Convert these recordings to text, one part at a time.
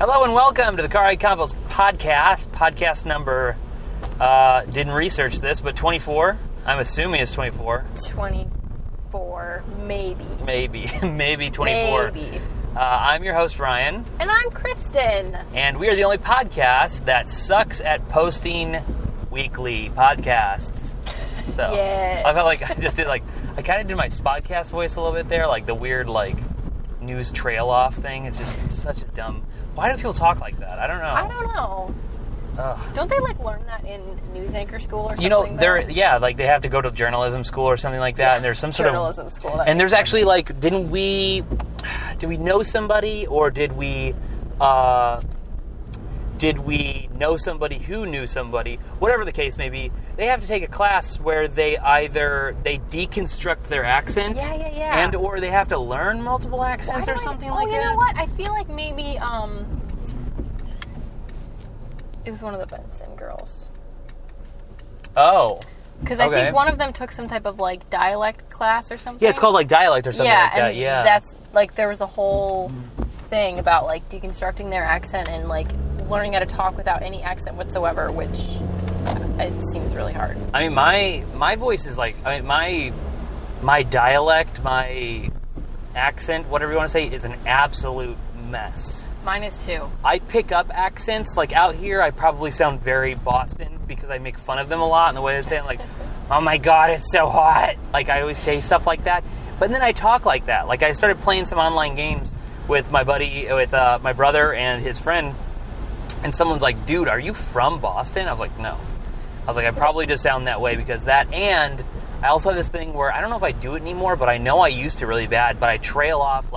Hello and welcome to the Car Ride Convos Podcast. Podcast number, didn't research this, but 24. I'm assuming it's 24. 24, maybe. Maybe 24. Maybe. I'm your host, Ryan. And I'm Kristen. And we are the only podcast that sucks at posting weekly podcasts. So Yes. I felt like I just did I kind of did my Spotcast voice a little bit there, like the weird news trail off thing. It's such a dumb. Why do people talk like that? I don't know. I don't know. Ugh. Don't they learn that in news ancher school or something? You know, they have to go to journalism school or something like that, Yeah, and there's some sort of journalism school. And there's actually did we know somebody, or did we know somebody who knew somebody? Whatever the case may be, they have to take a class where they deconstruct their accent, and or they have to learn multiple accents or something like that. You know what? I feel like maybe it was one of the Benson girls. Oh. Because I think one of them took some type of dialect class or something. Yeah, it's called dialect or something like that. Yeah, that's there was a whole thing about deconstructing their accent and learning how to talk without any accent whatsoever, which it seems really hard. I mean, my voice is my dialect, my accent, whatever you want to say, is an absolute mess. Mine is too. I pick up accents. Out here, I probably sound very Boston because I make fun of them a lot in the way they say it. Oh my God, it's so hot. I always say stuff like that. But then I talk like that. I started playing some online games with my brother and his friend. And someone's like, dude, are you from Boston? I was like, no. I was like, I probably just sound that way because that. And I also have this thing where I don't know if I do it anymore, but I know I used to really bad. But I trail off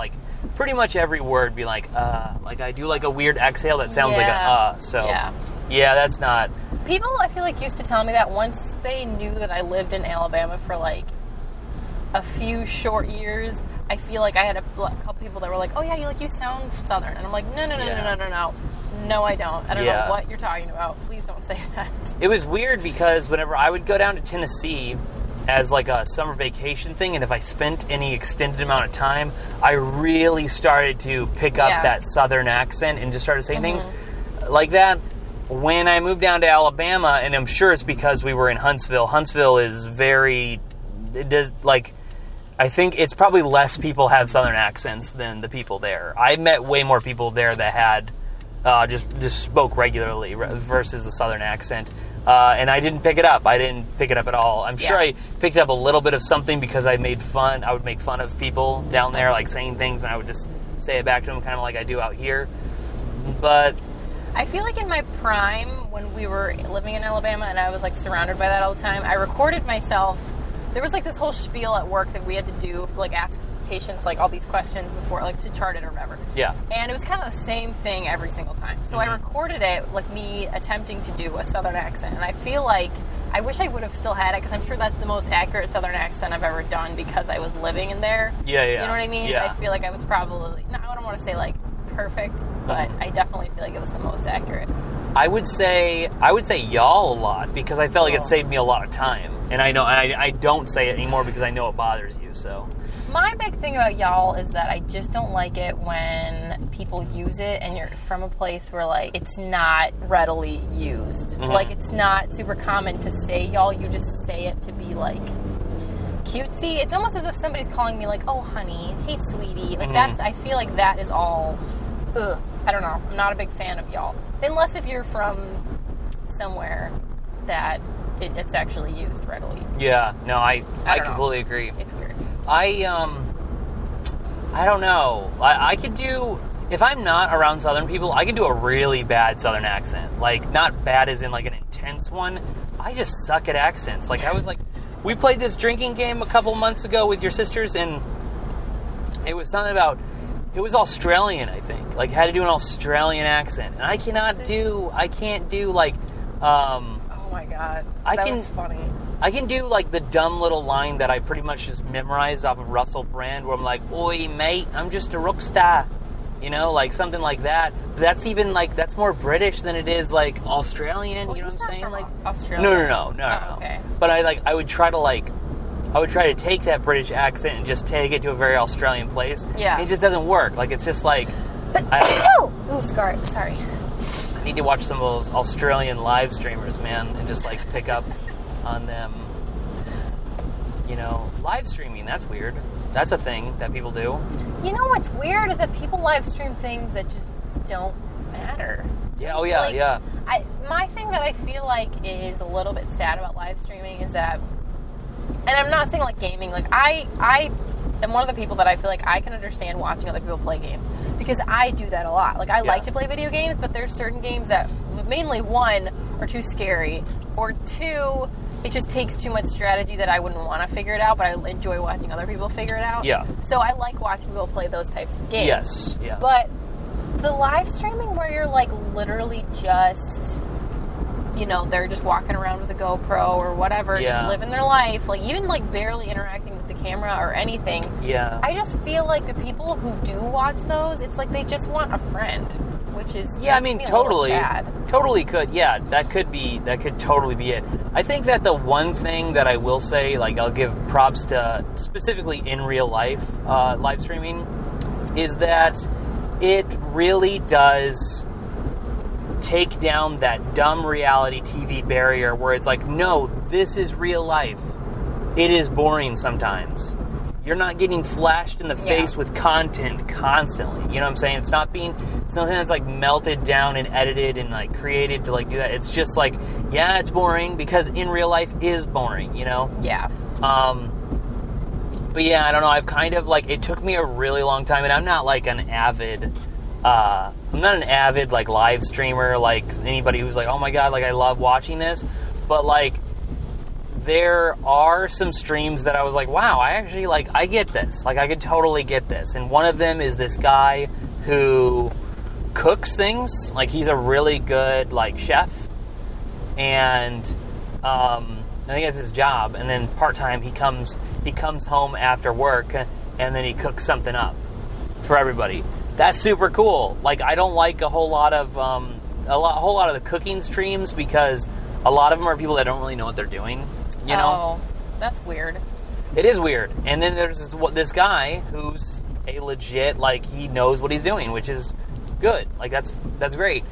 pretty much every word, be I do a weird exhale that sounds like an So yeah, that's not. People I feel used to tell me that once they knew that I lived in Alabama for a few short years. I feel I had a couple people that were like, oh yeah, you sound Southern, and I'm like, no, no, I don't. I don't know what you're talking about. Please don't say that. It was weird because whenever I would go down to Tennessee as a summer vacation thing, and if I spent any extended amount of time, I really started to pick up that Southern accent and just started saying things like that. When I moved down to Alabama, and I'm sure it's because we were in Huntsville. Huntsville is I think it's probably less people have Southern accents than the people there. I met way more people there that had just spoke regularly versus the Southern accent. And I didn't pick it up. I didn't pick it up at all. I'm sure I picked up a little bit of something because I would make fun of people down there, saying things, and I would just say it back to them kind of like I do out here. But I feel in my prime, when we were living in Alabama and I was surrounded by that all the time, I recorded myself. There was this whole spiel at work that we had to do, ask patients all these questions before, to chart it or whatever. Yeah. And it was kind of the same thing every single time. So I recorded it, me attempting to do a Southern accent. And I feel I wish I would have still had it, because I'm sure that's the most accurate Southern accent I've ever done because I was living in there. Yeah. You know what I mean? Yeah. I feel I was probably, I don't want to say perfect, but I definitely feel it was the most accurate. I would say y'all a lot because I felt it saved me a lot of time. And I know I don't say it anymore because I know it bothers you. So my big thing about y'all is that I just don't like it when people use it and you're from a place where it's not readily used. It's not super common to say y'all. You just say it to be cutesy. It's almost as if somebody's calling me oh honey, hey sweetie. That's, I feel that is all. Ugh. I don't know. I'm not a big fan of y'all. Unless if you're from somewhere that it's actually used readily. Yeah, no, I completely agree. It's weird. I don't know. I could do, if I'm not around Southern people, I can do a really bad Southern accent. Not bad as in an intense one. I just suck at accents. I was we played this drinking game a couple months ago with your sisters, and it was something about, it was Australian, I think. Had to do an Australian accent. And I can't do oh my God. That was funny. I can do the dumb little line that I pretty much just memorized off of Russell Brand, where I'm oi mate, I'm just a rock star. Something like that. But that's even that's more British than it is Australian, you know what I'm saying? Australia. No. Okay. But I would try to take that British accent and just take it to a very Australian place. Yeah. It just doesn't work. It's just Ooh, sorry. I need to watch some of those Australian live streamers, man, and just like pick up on them. Live streaming, that's weird. That's a thing that people do. You know what's weird is that people live stream things that just don't matter. Yeah, oh yeah, yeah. My thing that I feel like is a little bit sad about live streaming is that, and I'm not saying like gaming, like I am one of the people that I feel like I can understand watching other people play games because I do that a lot. Like I like to play video games, but there's certain games that mainly one are too scary, or two, it just takes too much strategy that I wouldn't want to figure it out, but I enjoy watching other people figure it out. Yeah. So I like watching people play those types of games. Yes, yeah. But the live streaming where you're like literally just, they're just walking around with a GoPro or whatever, just living their life, like even like barely interacting with the camera or anything. Yeah. I just feel like the people who do watch those, it's like they just want a friend, which is totally sad. Totally could. Yeah, that could totally be it. I think that the one thing that I will say, like I'll give props to specifically in real life live streaming, is that it really does take down that dumb reality TV barrier where it's like, no, this is real life. It is boring sometimes. You're not getting flashed in the face with content constantly. You know what I'm saying? It's not something that's like melted down and edited and like created to like do that. It's just like, yeah, it's boring because in real life is boring, Yeah. But yeah, I don't know. I've kind of like, it took me a really long time, and I'm not like an avid like live streamer, like anybody who's like, oh my God, like I love watching this. But like, there are some streams that I was like, wow, I actually like, I get this. Like I could totally get this. And one of them is this guy who cooks things. Like he's a really good like chef. And, I think that's his job, and then part-time he comes home after work, and then he cooks something up for everybody. That's super cool. Like I don't like a whole lot of the cooking streams because a lot of them are people that don't really know what they're doing. Oh, that's weird. It is weird. And then there's this guy who's a legit, like he knows what he's doing, which is good. Like that's great.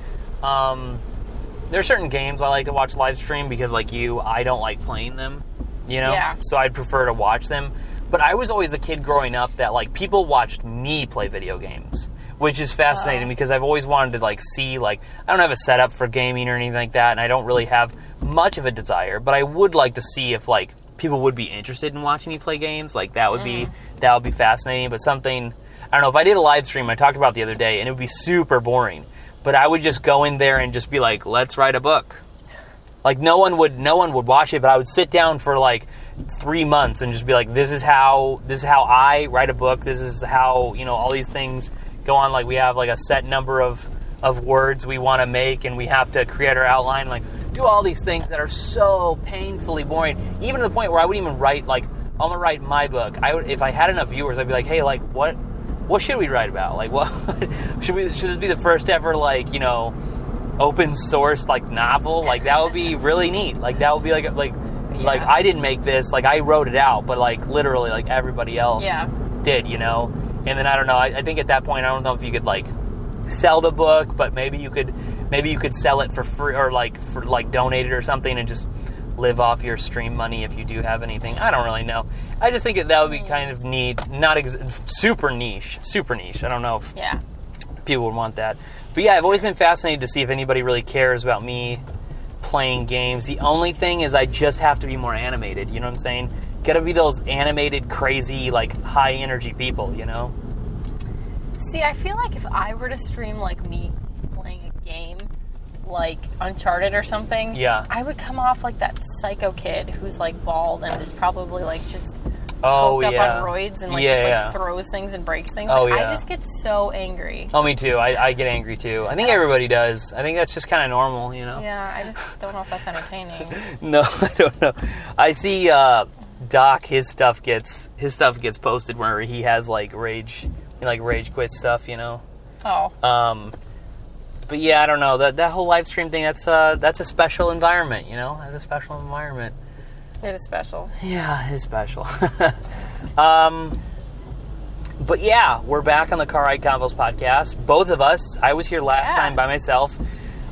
There's certain games I like to watch live stream because, like I don't like playing them, Yeah. So I'd prefer to watch them. But I was always the kid growing up that, like, people watched me play video games, which is fascinating because I've always wanted to, like, see, like, I don't have a setup for gaming or anything like that, and I don't really have much of a desire, but I would like to see if, like, people would be interested in watching me play games. Like, that would be fascinating, but something, I don't know, if I did a live stream, I talked about the other day, and it would be super boring. But I would just go in there and just be like, let's write a book. Like no one would watch it, but I would sit down for like 3 months and just be like, this is how I write a book. This is how, all these things go on. Like we have like a set number of words we want to make, and we have to create our outline, like do all these things that are so painfully boring. Even to the point where I wouldn't even write, like, I'm gonna write my book. If I had enough viewers, I'd be like, hey, like what should we write about? Like, what should this be the first ever, like, open source, like, novel? Like, that would be really neat. Like, that would be like like I didn't make this, like, I wrote it out, but like literally like everybody else did, And then I don't know. I think at that point, I don't know if you could like sell the book, but maybe you could sell it for free or like donate it or something and just live off your stream money if you do have anything. I don't really know. I just think that would be kind of neat. Super niche. I don't know if people would want that. But yeah, I've always been fascinated to see if anybody really cares about me playing games. The only thing is I just have to be more animated, you know what I'm saying? Gotta be those animated, crazy, like, high energy people, See, I feel like if I were to stream like me playing a game like Uncharted or something, I would come off like that psycho kid who's like bald and is probably like just coked up on roids and like throws things and breaks things. I just get so angry. Oh, me too. I get angry too. I think everybody does. I think that's just kind of normal, Yeah, I just don't know if that's entertaining. No, I don't know. I see Doc, his stuff gets posted where he has like rage quit stuff, Oh. But yeah, I don't know. That whole live stream thing, that's a special environment, That's a special environment. It is special. Yeah, it is special. But yeah, we're back on the Car Ride Convos Podcast. Both of us. I was here last time by myself,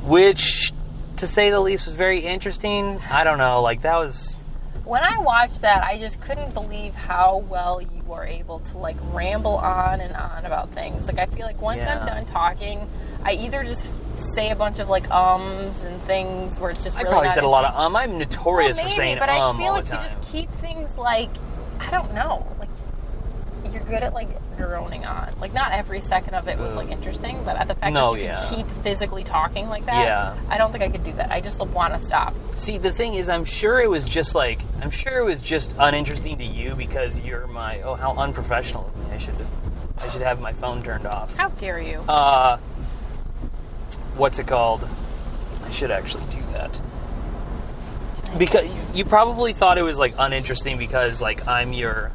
which, to say the least, was very interesting. I don't know, like, that was... When I watched that, I just couldn't believe how well you were able to, like, ramble on and on about things. Like, I feel like once I'm done talking, I either just say a bunch of, like, ums and things where it's just really I probably not said a lot of I'm notorious for saying but I feel all like the time. you just keep things, like, I don't know, like, you're good at, like, droning on. Like, not every second of it was, like, interesting, but the fact that you can keep physically talking like that, I don't think I could do that. I just want to stop. See, the thing is, I'm sure it was just uninteresting to you because you're how unprofessional of me. I should have my phone turned off. How dare you? What's it called? I should actually do that. Because you probably thought it was, like, uninteresting because, like, I'm your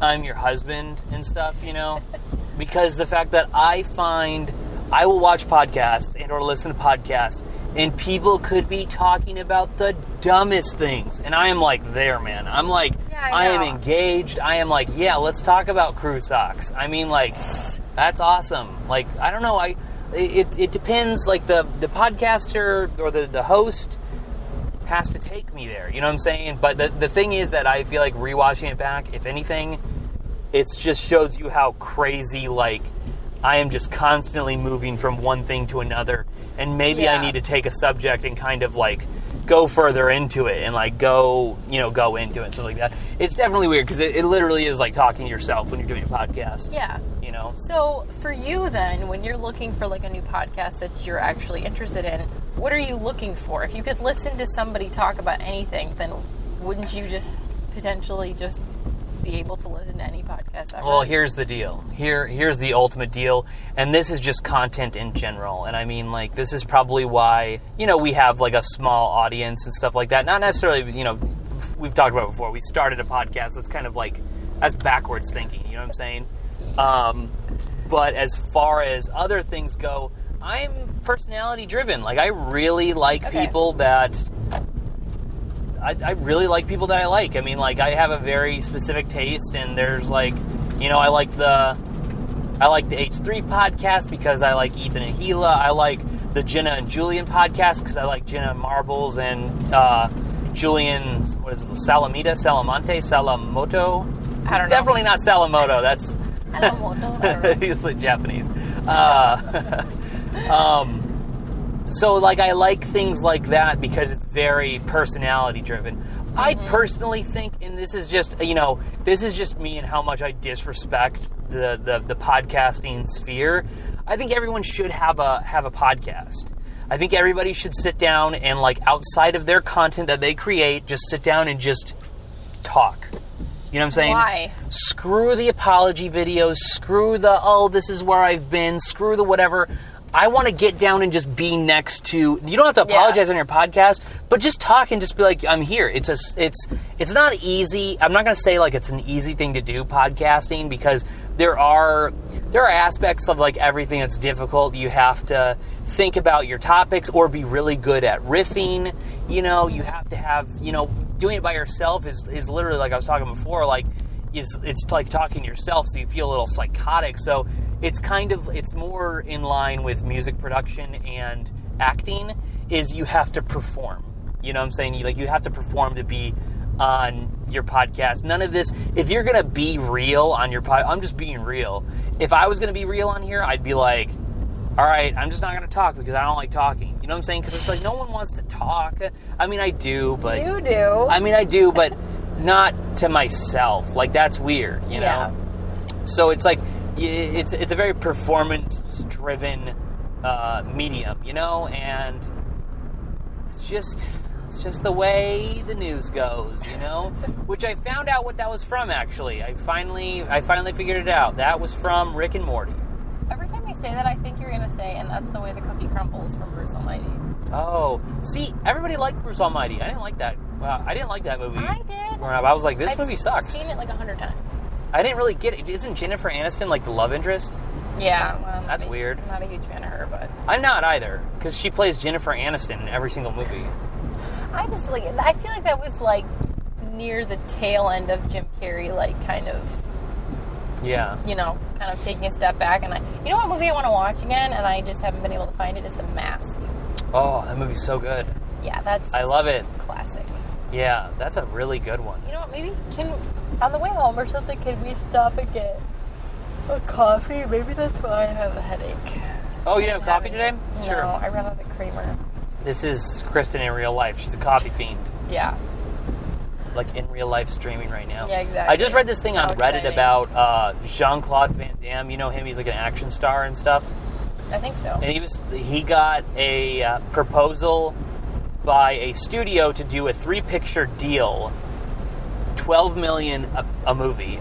husband and stuff, you know? Because the fact that I will watch podcasts and or listen to podcasts and people could be talking about the dumbest things. And I am like there, man. I'm like, I am engaged. I am like, yeah, let's talk about crew socks. I mean, like, that's awesome. Like, I don't know. It depends. Like, the podcaster or the host has to take me there, you know what I'm saying? But the thing is that I feel like rewatching it back, if anything, it just shows you how crazy, like, I am just constantly moving from one thing to another, and maybe I need to take a subject and kind of, like, go further into it and, like, go into it and stuff like that. It's definitely weird because it literally is like talking to yourself when you're doing a podcast. Yeah. You know? So for you then, when you're looking for, like, a new podcast that you're actually interested in, what are you looking for? If you could listen to somebody talk about anything, then wouldn't you just potentially just be able to listen to any podcast ever? Well, here's the deal. Here's the ultimate deal, and this is just content in general. And I mean, like, this is probably why, we have, like, a small audience and stuff like that. Not necessarily, we've talked about it before. We started a podcast that's kind of like, that's backwards thinking, you know what I'm saying? But as far as other things go, I'm personality driven. Like, I really like people that... I really like people that I like. I mean, like, I have a very specific taste, and there's, like, I like the H3 podcast because I like Ethan and Gila. I like the Jenna and Julian podcast because I like Jenna Marbles and Julian, what is it, Salamoto? I don't know. Definitely not Salamoto. That's... Salamoto. He's like Japanese. So, like, I like things like that because it's very personality driven. Mm-hmm. I personally think, and this is just, this is just me and how much I disrespect the podcasting sphere. I think everyone should have a podcast. I think everybody should sit down and, like, outside of their content that they create, just sit down and just talk. You know what I'm saying? Why? Screw the apology videos, screw the, this is where I've been, screw the whatever. I want to get down and just be next to... You don't have to apologize on your podcast, but just talk and just be like, I'm here. It's not easy. I'm not going to say, like, it's an easy thing to do, podcasting, because there are aspects of, like, everything that's difficult. You have to think about your topics or be really good at riffing. You have to have... doing it by yourself is literally, like I was talking before, like... It's like talking to yourself, so you feel a little psychotic. So it's more in line with music production and acting, is you have to perform. You know what I'm saying? You have to perform to be on your podcast. None of this, if you're going to be real on your podcast, I'm just being real. If I was going to be real on here, I'd be like, all right, I'm just not going to talk because I don't like talking. You know what I'm saying? Because it's like no one wants to talk. I mean, I do, but... You do. I mean, I do, but... not to myself. Like, that's weird, you know? So it's like, it's a very performance-driven medium, and it's just the way the news goes, Which I found out what that was from, actually. I finally figured it out. That was from Rick and Morty. Every time you say that, I think you're going to say, and that's the way the cookie crumbles from Bruce Almighty. Oh, see, everybody liked Bruce Almighty. I didn't like that. I didn't like that movie. I did. I was like, this movie sucks. I've seen it like 100 times. I didn't really get it. Isn't Jennifer Aniston, like, the love interest? Yeah. Well, that's weird. I'm not a huge fan of her, but... I'm not either, because she plays Jennifer Aniston in every single movie. I feel like that was, like, near the tail end of Jim Carrey, like, kind of Yeah. You know, kind of taking a step back. And you know what movie I want to watch again, and I just haven't been able to find it, is The Mask. Oh, that movie's so good. Yeah, that's... I love it. Classic. Yeah, that's a really good one. You know what, maybe on the way home or something, can we stop and get a coffee? Maybe that's why I have a headache. Oh, you didn't have coffee today? Sure. No, I ran out of creamer. This is Kristen in real life. She's a coffee fiend. Yeah. Like in real life streaming right now. Yeah, exactly. I just read this thing on Reddit exciting. about Jean-Claude Van Damme. You know him? He's like an action star and stuff. I think so. And he got a proposal by a studio to do a 3-picture deal, $12 million a movie,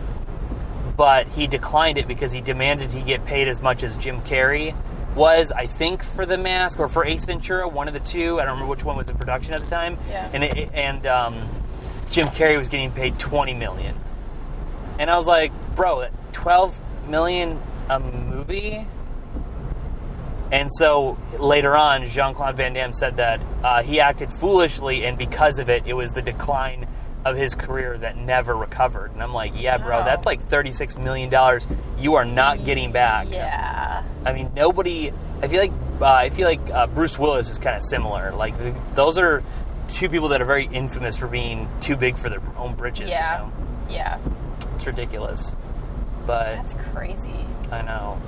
but he declined it because he demanded he get paid as much as Jim Carrey was, I think, for The Mask or for Ace Ventura, one of the two. I don't remember which one was in production at the time. Yeah. And Jim Carrey was getting paid $20 million, and I was like, bro, $12 million a movie. And so later on, Jean-Claude Van Damme said that he acted foolishly, and because of it, it was the decline of his career that never recovered. And I'm like, yeah, bro, that's like $36 million you are not getting back. Yeah. I mean, nobody... I feel like Bruce Willis is kind of similar. Like, those are two people that are very infamous for being too big for their own britches. Yeah. You know? Yeah. It's ridiculous. But... That's crazy. I know.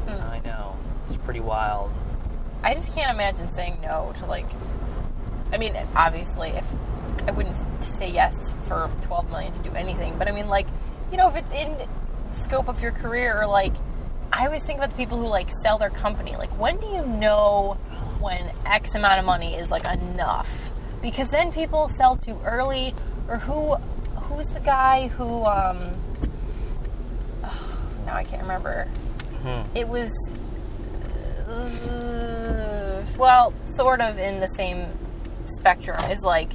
I know. It's pretty wild. I just can't imagine saying no to, like... I mean, obviously, if I wouldn't say yes for $12 million to do anything, but I mean, like, you know, if it's in scope of your career, or, like, I always think about the people who, like, sell their company. Like, when do you know when X amount of money is, like, enough? Because then people sell too early, or who's the guy who, now I can't remember. It was... well, sort of in the same spectrum as, like,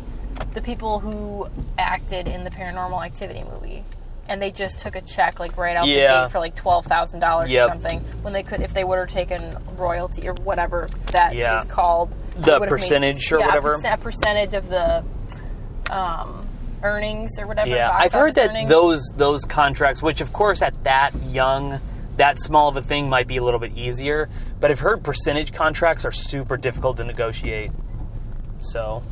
the people who acted in the Paranormal Activity movie, and they just took a check, like, right out the gate for, like, $12,000 or something, when they could, if they would have taken royalty or whatever that is called. The percentage or whatever. A percentage of the earnings or whatever. Yeah, I've heard that those contracts, which, of course, at that young... that small of a thing might be a little bit easier, but I've heard percentage contracts are super difficult to negotiate. So,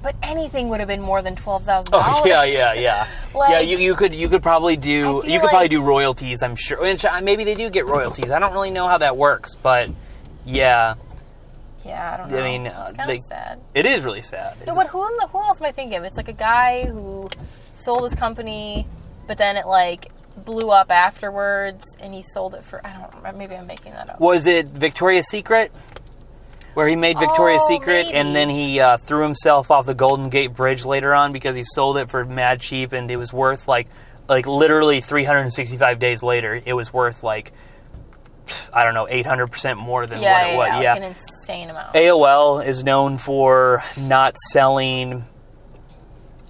but anything would have been more than $12,000. oh yeah. Like, yeah, you could probably do probably do royalties. I'm sure. Which, maybe they do get royalties. I don't really know how that works, but yeah. Yeah, I don't know. I mean, it's kind of sad. It is really sad. No, but who else am I thinking of? It's like a guy who sold his company, but then it, like, blew up afterwards, and he sold it for, I don't remember, maybe I'm making that up. Was it Victoria's Secret? Where he made Victoria's Secret, maybe. and then he threw himself off the Golden Gate Bridge later on because he sold it for mad cheap, and it was worth, like literally 365 days later, it was worth, like, I don't know, 800% more than what it was. Like an insane amount. AOL is known for not selling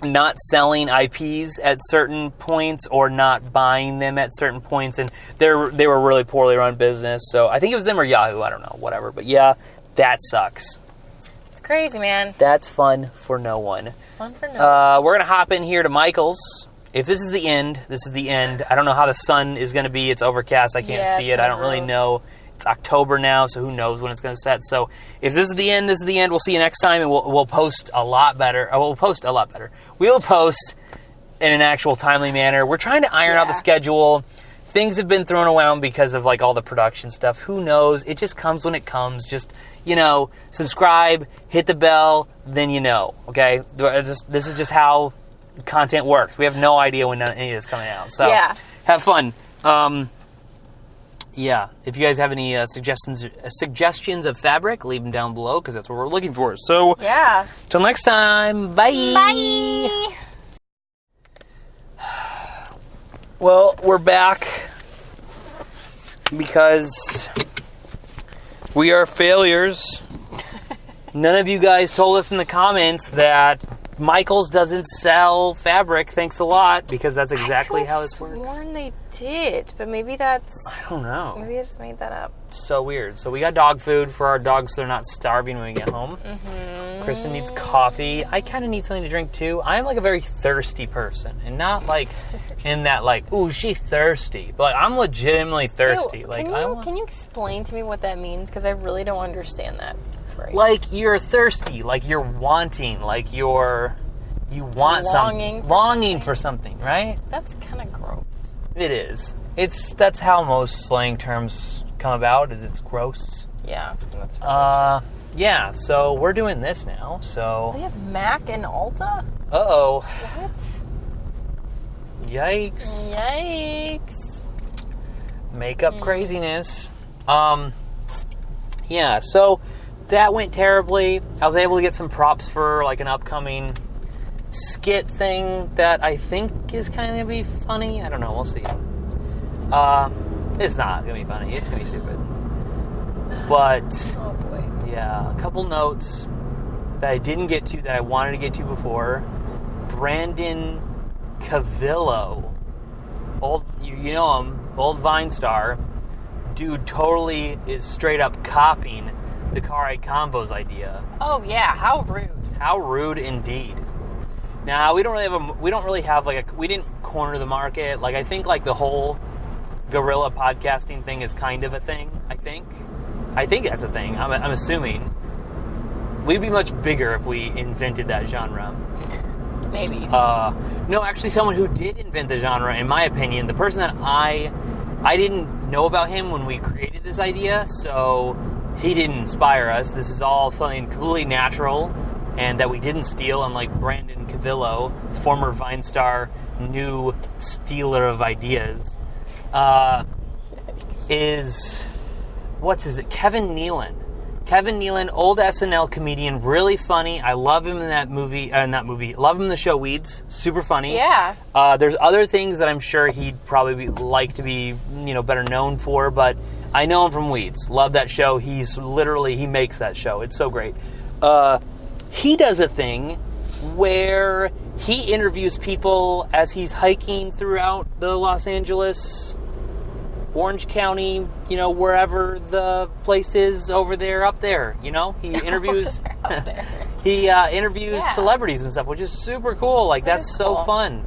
IPs at certain points, or not buying them at certain points, and they were really poorly run business. So I think it was them or Yahoo, I don't know, whatever. But yeah, that sucks. It's crazy, man. That's fun for no one. Fun for no one. We're gonna hop in here to Michael's. If this is the end, this is the end. I don't know how the sun is gonna be. It's overcast. I can't see it. I don't really know. It's October now, so who knows when it's going to set. So if this is the end, this is the end. We'll see you next time, and we'll post a lot better. We'll post in an actual timely manner. We're trying to iron out the schedule. Things have been thrown around because of, like, all the production stuff. Who knows? It just comes when it comes. Just, subscribe, hit the bell, then okay? This is just how content works. We have no idea when any of this is coming out. So have fun. Yeah, if you guys have any suggestions of fabric, leave them down below, because that's what we're looking for. So, till next time, bye! Bye! Well, we're back because we are failures. None of you guys told us in the comments that Michaels doesn't sell fabric, thanks a lot, because that's exactly how this works. I could have sworn they did, but maybe that's... I don't know. Maybe I just made that up. So weird. So we got dog food for our dogs so they're not starving when we get home. Mm-hmm. Kristen needs coffee. I kind of need something to drink too. I'm like a very thirsty person, and not like in that like, ooh, she's thirsty. But like, I'm legitimately thirsty. Ew, like, can you explain to me what that means? Because I really don't understand that phrase. Like you're thirsty, like you're wanting, like you want longing for something, right? That's kind of gross. It is. That's how most slang terms come about. Is it's gross. Yeah, that's right. Yeah. So we're doing this now. So they have Mac and Ulta. Uh-oh. What? Yikes. Makeup craziness. Yeah. So that went terribly. I was able to get some props for like an upcoming skit thing that I think is kind of be funny. I don't know. We'll see. It's not going to be funny. It's going to be stupid. But, Oh, boy. Yeah, a couple notes that I didn't get to that I wanted to get to before. Brandon Cavillo. You know him. Old Vine star. Dude totally is straight up copying the Car Ride Convos idea. Oh, yeah. How rude. How rude indeed. Now, we don't really have we didn't corner the market. Like, I think like the whole guerrilla podcasting thing is kind of a thing, I think that's a thing. I'm assuming. We'd be much bigger if we invented that genre. Maybe. No, actually someone who did invent the genre, in my opinion, the person that I didn't know about him when we created this idea, so he didn't inspire us. This is all something completely natural and that we didn't steal, unlike Brandon Cavillo, former Vine star, new stealer of ideas, is, Kevin Nealon. Kevin Nealon, old SNL comedian, really funny. I love him in that movie, love him in the show Weeds, super funny. Yeah. There's other things that I'm sure he'd probably like to be, better known for, but I know him from Weeds. Love that show. He makes that show. It's so great. He does a thing where he interviews people as he's hiking throughout the Los Angeles, Orange County, wherever the place is over there, up there, he interviews interviews celebrities and stuff, which is super cool. Like, that's so fun.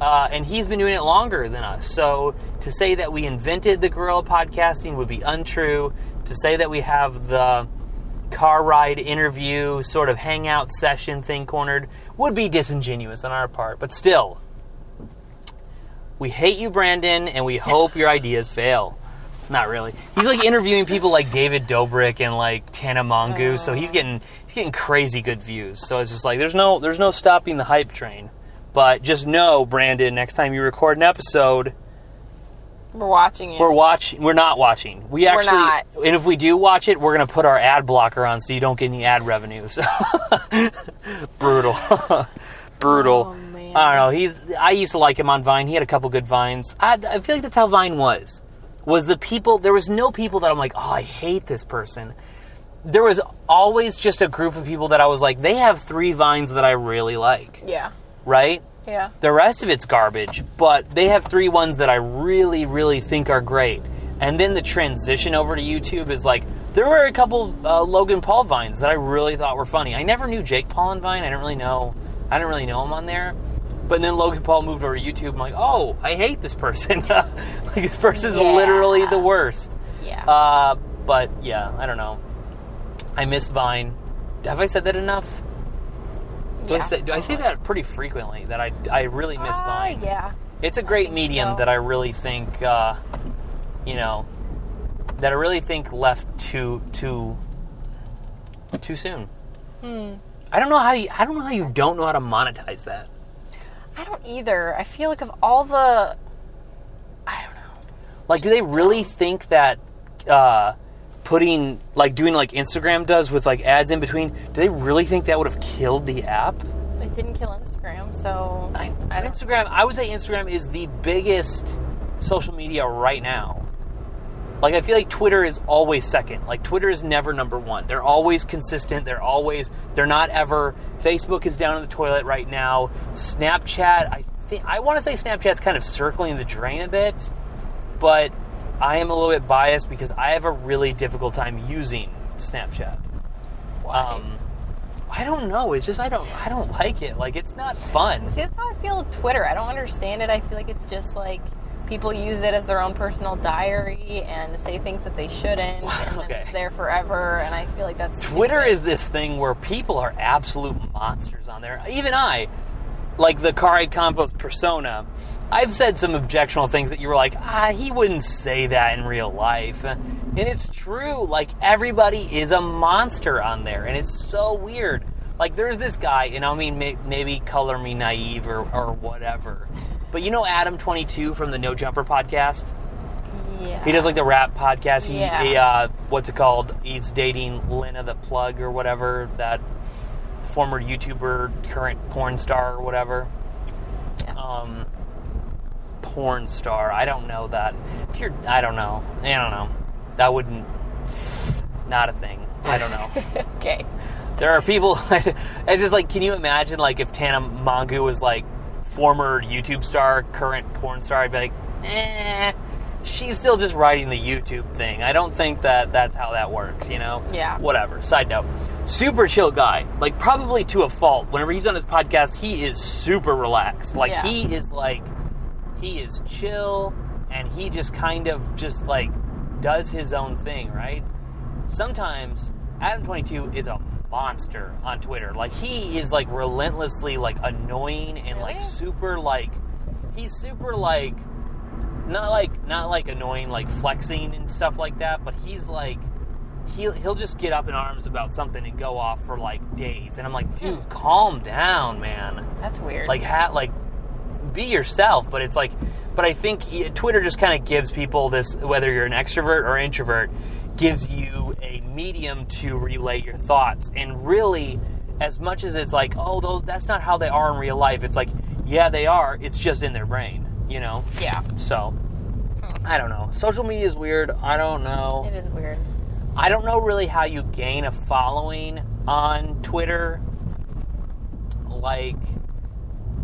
And he's been doing it longer than us. So to say that we invented the guerrilla podcasting would be untrue. To say that we have the car ride interview sort of hangout session thing cornered would be disingenuous on our part. But still, we hate you, Brandon, and we hope your ideas fail. Not really. He's like interviewing people like David Dobrik and like Tana Mongoose, so he's getting crazy good views. So it's just like there's no stopping the hype train. But just know, Brandon, next time you record an episode, we're watching it. We're not watching. We're not. And if we do watch it, we're going to put our ad blocker on so you don't get any ad revenue. So brutal. Brutal. Oh, man. I don't know. I used to like him on Vine. He had a couple good Vines. I feel like that's how Vine was. There was no people that I'm like, oh, I hate this person. There was always just a group of people that I was like, they have 3 Vines that I really like. Yeah. Right? Yeah. The rest of it's garbage, but they have 3 ones that I really, really think are great. And then the transition over to YouTube is like, there were a couple Logan Paul Vines that I really thought were funny. I never knew Jake Paul on Vine. I didn't really know him on there. But then Logan Paul moved over to YouTube. I'm like, oh, I hate this person. Like, this person's literally the worst. Yeah. But yeah, I don't know. I miss Vine. Have I said that enough? Do I say that pretty frequently, that I really miss Vine? Yeah. It's a great medium that I really think, that I really think left too soon. I don't know how you don't know how to monetize that. I don't either. I feel like of all the... I don't know. Like, do they really think that doing like Instagram does with like ads in between, do they really think that would have killed the app? It didn't kill Instagram, so... I would say Instagram is the biggest social media right now. Like, I feel like Twitter is always second. Like, Twitter is never number one. They're always consistent. They're not ever. Facebook is down in the toilet right now. Snapchat, I want to say Snapchat's kind of circling the drain a bit, but I am a little bit biased because I have a really difficult time using Snapchat. Why? I don't know. It's just I don't like it. Like, it's not fun. See, that's how I feel with Twitter. I don't understand it. I feel like it's just like people use it as their own personal diary and say things that they shouldn't, and then it's there forever, and I feel like that's Twitter stupid. is this thing where people are absolute monsters on there. Even I, like the Car Ride Convos persona, I've said some objectionable things that you were like, he wouldn't say that in real life. And it's true. Like, everybody is a monster on there, and it's so weird. Like, there's this guy, and I mean, maybe color me naive or whatever, but you know Adam22 from the No Jumper podcast? Yeah. He does, like, the rap podcast. He what's it called? He's dating Lena the Plug or whatever, that former YouTuber, current porn star or whatever. Yeah. Porn star. I don't know that. I don't know. That wouldn't, not a thing. I don't know. Okay. There are people, it's just like, can you imagine, like, if Tana Mongeau was, like, former YouTube star, current porn star, I'd be like, she's still just writing the YouTube thing. I don't think that's how that works, you know? Yeah. Whatever. Side note. Super chill guy. Like, probably to a fault. Whenever he's on his podcast, he is super relaxed. Like, he is chill, and he just kind of just, like, does his own thing, right? Sometimes Adam22 is a monster on Twitter. Like, he is, like, relentlessly, like, annoying and, like, super, like, he's super, like, not like annoying, like, flexing and stuff like that, but he's, like, he'll just get up in arms about something and go off for, like, days. And I'm like, dude, calm down, man. That's weird. Like, be yourself, but it's like, but I think Twitter just kind of gives people this, whether you're an extrovert or introvert, gives you a medium to relay your thoughts. And really, as much as it's like, that's not how they are in real life, it's like, yeah, they are, it's just in their brain, you know? Yeah. So, I don't know. Social media is weird. I don't know. It is weird. I don't know really how you gain a following on Twitter. Like,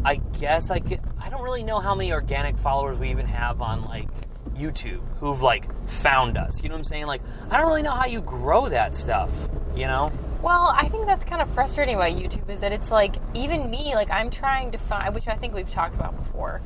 I guess I don't really know how many organic followers we even have on, like, YouTube who've, like, found us. You know what I'm saying? Like, I don't really know how you grow that stuff, you know? Well, I think that's kind of frustrating about YouTube, is that it's like, even me, like, I'm trying to find, which I think we've talked about before,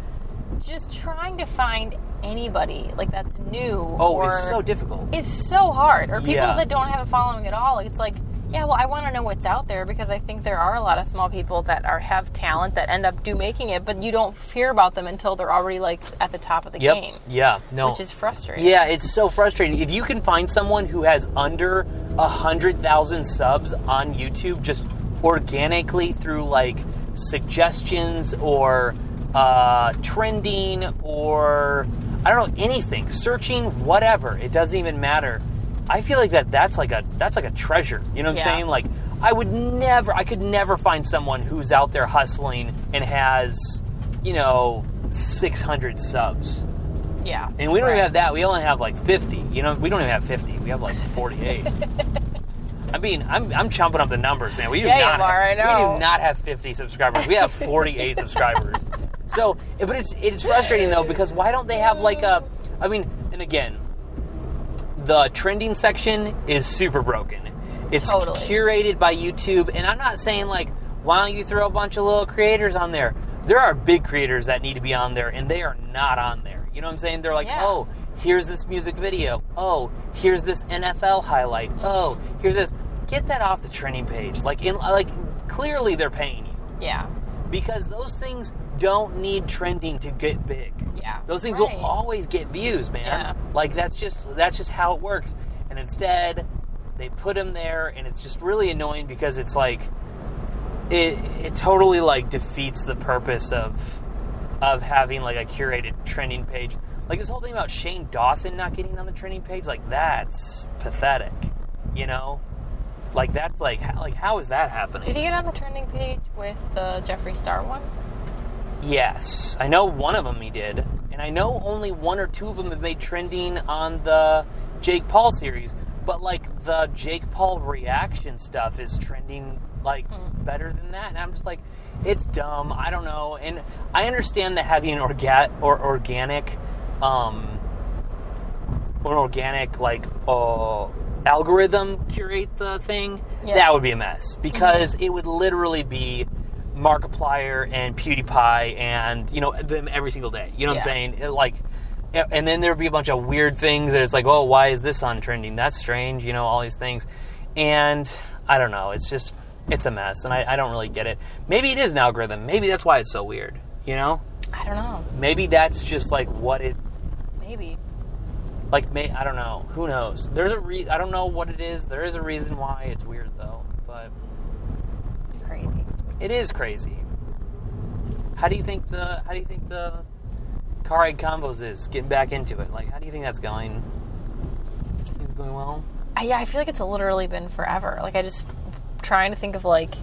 just trying to find anybody, like, that's new. It's so difficult. It's so hard. Or people that don't have a following at all. Like, it's like, yeah, well, I want to know what's out there, because I think there are a lot of small people that have talent that end up making it, but you don't hear about them until they're already, like, at the top of the game. Yeah, no. Which is frustrating. Yeah, it's so frustrating. If you can find someone who has under 100,000 subs on YouTube just organically through, like, suggestions or trending or, I don't know, anything, searching, whatever, it doesn't even matter. I feel like that's like a treasure. You know what I'm saying? Like, I could never find someone who's out there hustling and has, 600 subs. Yeah. And we don't even have that. We only have like 50. We don't even have 50. We have like 48. I mean, I'm chomping up the numbers, man. We do not have 50 subscribers. We have 48 subscribers. So, but it's frustrating though, because why don't they have like and again, the trending section is super broken. It's curated by YouTube, and I'm not saying, like, why don't you throw a bunch of little creators on there? There are big creators that need to be on there, and they are not on there. You know what I'm saying? They're like, oh, here's this music video. Oh, here's this NFL highlight. Oh, here's this. Get that off the trending page. Like, clearly they're paying you. Yeah. Because those things don't need trending to get big. Yeah. Those things will always get views, man. Yeah. Like, that's just how it works. And instead, they put them there, and it's just really annoying because it's like, it totally, like, defeats the purpose of having, like, a curated trending page. Like, this whole thing about Shane Dawson not getting on the trending page, like, that's pathetic, you know? Like, that's, like how is that happening? Did he get on the trending page with the Jeffree Star one? Yes. I know one of them he did. And And I know only 1 or 2 of them have made trending on the Jake Paul series, but like the Jake Paul reaction stuff is trending like better than that. And I'm just like, it's dumb. I don't know. And I understand that having an organic like algorithm curate the thing, that would be a mess, because it would literally be Markiplier and PewDiePie and, you know, them every single day. You know what I'm saying? And then there'd be a bunch of weird things that it's like, oh, why is this on trending? That's strange, you know, all these things. And I don't know. It's just, it's a mess, and I don't really get it. Maybe it is an algorithm. Maybe that's why it's so weird, you know? I don't know. Maybe that's just like what it... Maybe. Like, I don't know. Who knows? There's a I don't know what it is. There is a reason why it's weird, though. But crazy. It is crazy. How do you think the Car Ride Convos is getting back into it? Like, how do you think that's going? Think it's going well? Yeah, I feel like it's literally been forever. Like, I just trying to think of like.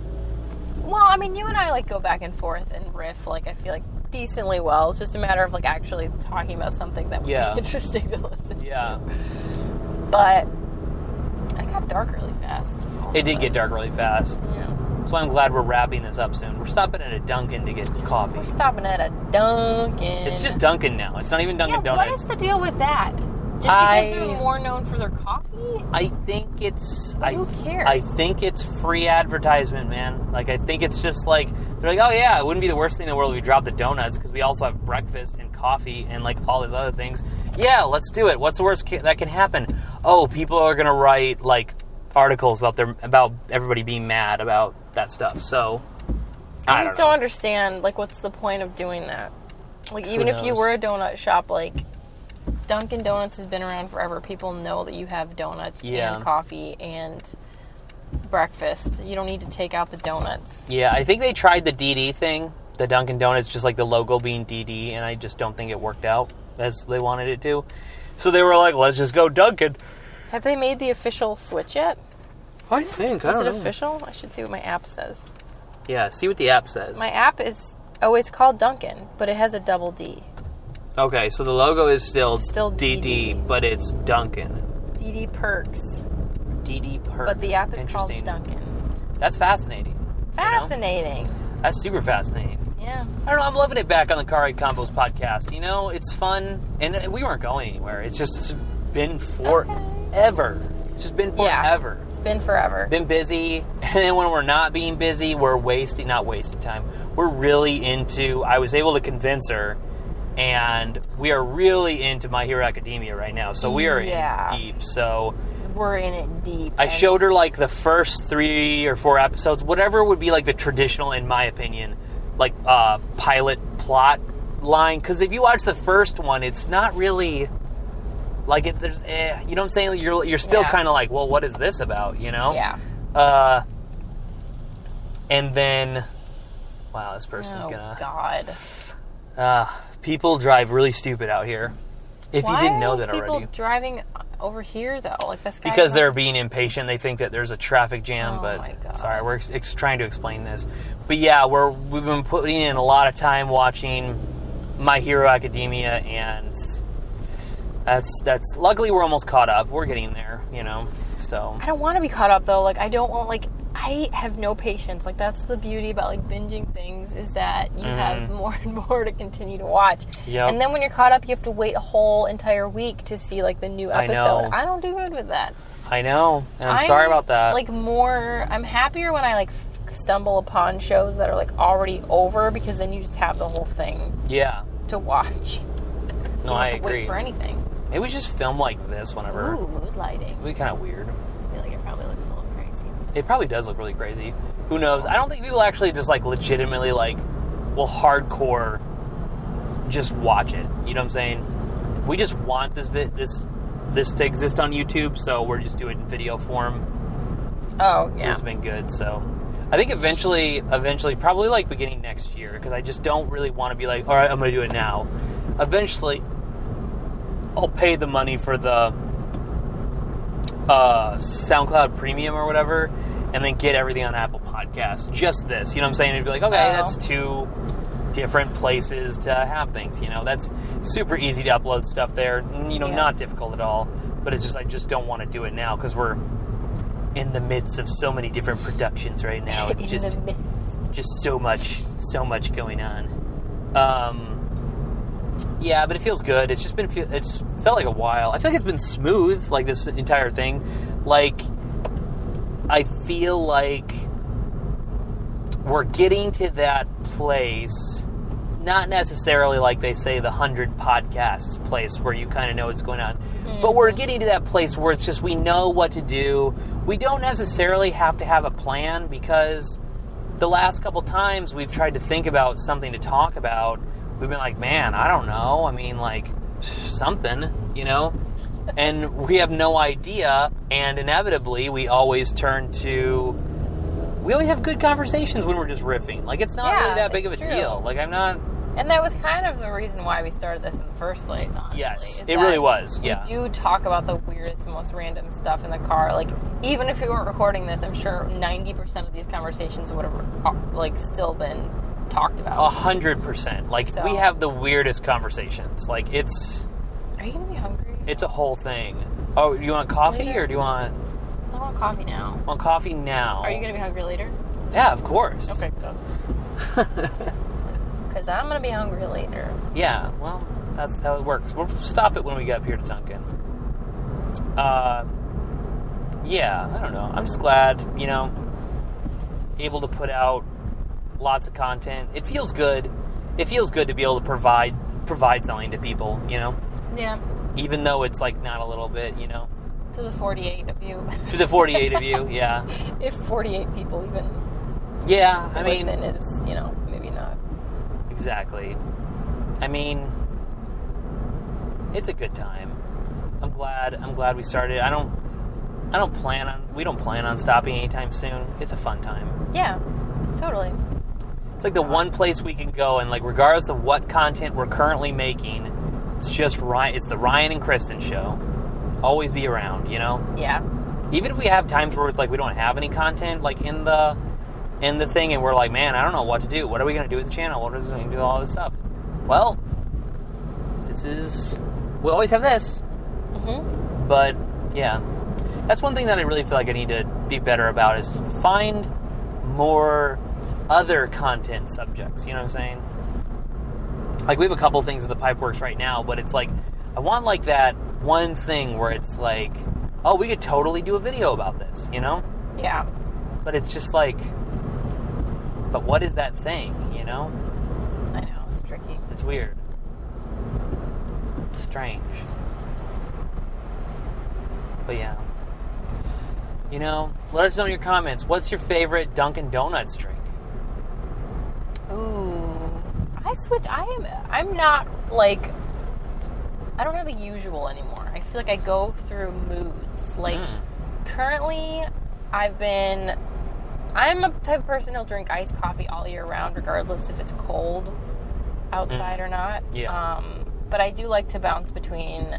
Well, I mean, you and I like go back and forth and riff. Like, I feel like decently well. It's just a matter of like actually talking about something that would be interesting to listen to. But it got dark really fast. It did get dark really fast. Yeah. So I'm glad we're wrapping this up soon. We're stopping at a Dunkin' to get coffee. We're stopping at a Dunkin'. It's just Dunkin' now. It's not even Dunkin' Donuts. What is the deal with that? Just because they're more known for their coffee? I think it's... Who cares? I think it's free advertisement, man. Like, I think it's just like... They're like, oh, yeah, it wouldn't be the worst thing in the world if we dropped the donuts, because we also have breakfast and coffee and, like, all these other things. Yeah, let's do it. What's the worst that can happen? Oh, people are going to write, like, articles about everybody being mad about that stuff. So, I just don't understand, like, what's the point of doing that? Like, even if you were a donut shop, like... Dunkin' Donuts has been around forever. People know that you have donuts and coffee and breakfast. You don't need to take out the donuts. Yeah, I think they tried the DD thing, the Dunkin' Donuts, just like the logo being DD, and I just don't think it worked out as they wanted it to. So they were like, let's just go Dunkin'. Have they made the official switch yet? I think. I don't know. Is it official? I should see what my app says. Yeah, see what the app says. My app is... Oh, it's called Dunkin', but it has a double D. Okay, so the logo is still DD, but it's Dunkin'. DD Perks. DD Perks. But the app is called Dunkin'. That's fascinating. Fascinating. You know? That's super fascinating. Yeah. I don't know, I'm loving it back on the Car Ride Convos podcast. You know, it's fun, and we weren't going anywhere. It's been forever. It's just been forever. Yeah, it's been forever. Been busy, and then when we're not being busy, we're not wasting time. We're really into... I was able to convince her... And we are really into My Hero Academia right now. So we are in deep. So we're in it deep. I showed her like the first 3 or 4 episodes, whatever would be like the traditional, in my opinion, like pilot plot line. Because if you watch the first one, it's not really like it. There's, you know what I'm saying? You're still kind of like, well, what is this about? You know? Yeah. And then, wow, this person's gonna. God. People drive really stupid out here. If you didn't know that already. Why are people driving over here, though? Like this guy. Because they're being impatient. They think that there's a traffic jam. Oh my God. Sorry, we're trying to explain this. But yeah, we've been putting in a lot of time watching My Hero Academia, and that's luckily we're almost caught up. We're getting there, you know. So I don't want to be caught up though. Like I don't want I have no patience. Like that's the beauty about like binging things, is that you have more and more to continue to watch. Yep. And then when you're caught up, you have to wait a whole entire week to see like the new episode. I don't do good with that. I know, and I'm sorry about that. Like I'm happier when I like stumble upon shows that are like already over, because then you just have the whole thing. To watch. No, I agree. Wait for anything. Maybe we just film like this whenever. Ooh, mood lighting. It'd be kind of weird. I feel like it probably looks a little crazy. It probably does look really crazy. Who knows? I don't think people actually just like legitimately like will hardcore just watch it. You know what I'm saying? We just want this to exist on YouTube, so we're just doing it in video form. Oh, yeah. It's been good, so I think eventually, probably like beginning next year, because I just don't really want to be like, all right, I'm going to do it now. Eventually, I'll pay the money for the SoundCloud Premium or whatever, and then get everything on Apple Podcasts. Just this, you know what I'm saying? It'd be like, okay, that's different places to have things, That's super easy to upload stuff there, not difficult at all. But it's just, I just don't want to do it now because we're in the midst of so many different productions right now. It's just so much going on. Yeah, but it feels good. It's just it's felt like a while. I feel like it's been smooth, like this entire thing. Like, I feel like we're getting to that place, not necessarily like they say the 100 podcasts place where you kind of know what's going on, but we're getting to that place where it's just we know what to do. We don't necessarily have to have a plan because the last couple times we've tried to think about something to talk about, we've been like, man, I don't know. I mean, like, something, and we have no idea, and inevitably we always we always have good conversations when we're just riffing. Like, it's not really that big of a deal. Like, I'm not... And that was kind of the reason why we started this in the first place, honestly. Yes, it really was, yeah. We do talk about the weirdest, most random stuff in the car. Like, even if we weren't recording this, I'm sure 90% of these conversations would have, like, still been talked about. 100%. Like, we have the weirdest conversations. Like, it's... Are you going to be hungry? It's a whole thing. Oh, do you want coffee or do you want... I want coffee now. I want coffee now. Are you going to be hungry later? Yeah, of course. Okay, good. Because I'm going to be hungry later. Yeah, well, that's how it works. We'll stop it when we get up here to Duncan. Yeah, I don't know. I'm just glad, able to put out lots of content. It feels good. It feels good to be able to provide something to people, Yeah. Even though it's, like, not a little bit, To the 48 of you. To the 48 of you, yeah. If 48 people even... Yeah, I mean... Listen is, maybe not. Exactly. I mean, it's a good time. I'm glad we started. We don't plan on stopping anytime soon. It's a fun time. Yeah, totally. It's like the one place we can go, and like regardless of what content we're currently making, it's just it's the Ryan and Kristen show. Always be around, Yeah. Even if we have times where it's like we don't have any content, like in the thing, and we're like, man, I don't know what to do. What are we going to do with the channel? What are we going to do with all this stuff? Well, we always have this. Mm-hmm. But, yeah. That's one thing that I really feel like I need to be better about is find more other content subjects. You know what I'm saying? Like, we have a couple things in the Pipeworks right now, but it's like, I want like that one thing where it's like, oh, we could totally do a video about this, Yeah. But it's just like, but what is that thing, I know, it's tricky. It's weird. It's strange. But yeah. Let us know in your comments. What's your favorite Dunkin' Donuts drink? Ooh. I'm not, like, I don't have a usual anymore. I feel like I go through moods. Like, currently, I'm a type of person who'll drink iced coffee all year round, regardless if it's cold outside or not. Yeah. But I do like to bounce between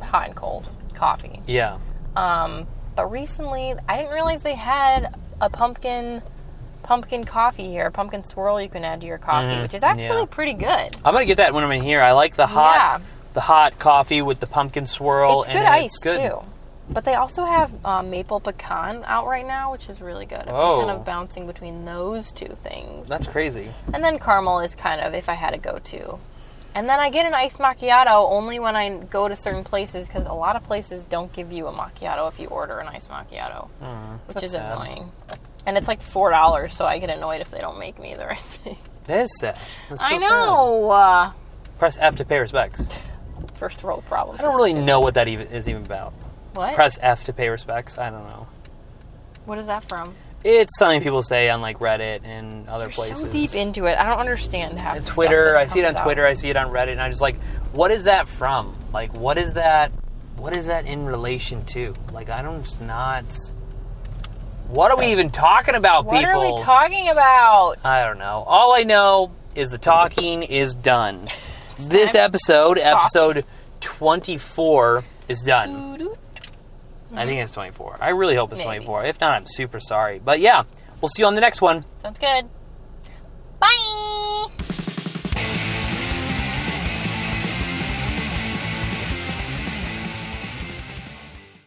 hot and cold coffee. Yeah. But recently, I didn't realize they had a pumpkin coffee here, a pumpkin swirl you can add to your coffee, which is actually pretty good. I'm gonna get that when I'm in here. I like the hot coffee with the pumpkin swirl. It's good ice too. But they also have maple pecan out right now, which is really good. I've been kind of bouncing between those two things. That's crazy. And then caramel is kind of if I had to go to. And then I get an iced macchiato only when I go to certain places, because a lot of places don't give you a macchiato if you order an iced macchiato, which is sad. Annoying. And it's like $4, so I get annoyed if they don't make me the right thing. That is sad. That's so I know. Press F to pay respects. First world problems. I don't really know what that is even about. What? Press F to pay respects. I don't know. What is that from? It's something people say on like Reddit and other places. So deep into it, I don't understand how. Twitter, I see it on Twitter, I see it on Reddit, and I'm just like, what is that from? Like, what is that in relation to? Like, what are we even talking about, people? What are we talking about? I don't know. All I know is the talking is done. This episode 24, is done. I think it's 24. I really hope it's 24. If not, I'm super sorry. But yeah, we'll see you on the next one. Sounds good. Bye!